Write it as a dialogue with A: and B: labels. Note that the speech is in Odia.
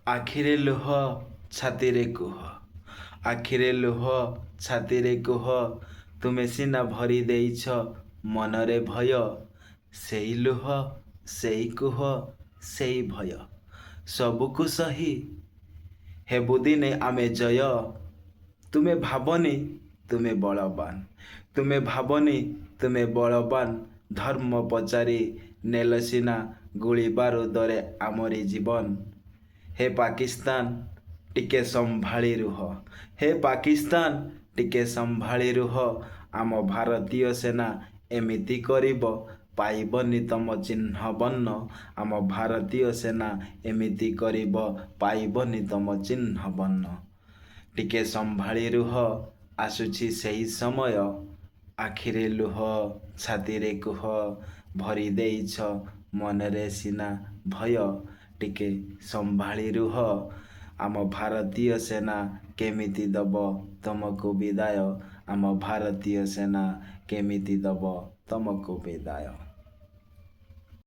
A: ଆଖିରେ ଲୁହ ଛାତିରେ କୁହ, ଆଖିରେ ଲୁହ ଛାତିରେ କୁହ, ତୁମେ ସିନା ଭରି ଦେଇଛ ମନରେ ଭୟ। ସେଇ ଲୁହ, ସେଇ କୁହ, ସେଇ ଭୟ, ସବୁକୁ ସହି ହେବୁ ଦିନେ ଆମେ ଜୟ। ତୁମେ ଭାବନି ତୁମେ ବଳବାନ, ତୁମେ ଭାବନି ତୁମେ ବଳବାନ, ଧର୍ମ ପଚାରି ନେଲ ସିନା ଗୁଳି ବାରୁଦରେ ଆମରି ଜୀବନ। ହେ ପାକିସ୍ତାନ ଟିକେ ସମ୍ଭାଳି ରୁହ, ହେ ପାକିସ୍ତାନ ଟିକେ ସମ୍ଭାଳି ରୁହ, ଆମ ଭାରତୀୟ ସେନା ଏମିତି କରିବ ପାଇବନି ତମ ଚିହ୍ନ ବର୍ଣ୍ଣ। ଆମ ଭାରତୀୟ ସେନା ଏମିତି କରିବ ପାଇବନି ତମ ଚିହ୍ନ ବର୍ଣ୍ଣ। ଟିକେ ସମ୍ଭାଳି ରୁହ ଆସୁଛି ସେହି ସମୟ, ଆଖିରେ ଲୁହ ଛାତିରେ କୁହ, ଭରି ଦେଇଛ ମନରେ ସିନା ଭୟ। ଟିକେ ସମ୍ଭାଳି ରୁହ, ଆମ ଭାରତୀୟ ସେନା କେମିତି ଦବ ତମକୁ ବିଦାୟ, ଆମ ଭାରତୀୟ ସେନା କେମିତି ଦବ ତମକୁ ବିଦାୟ।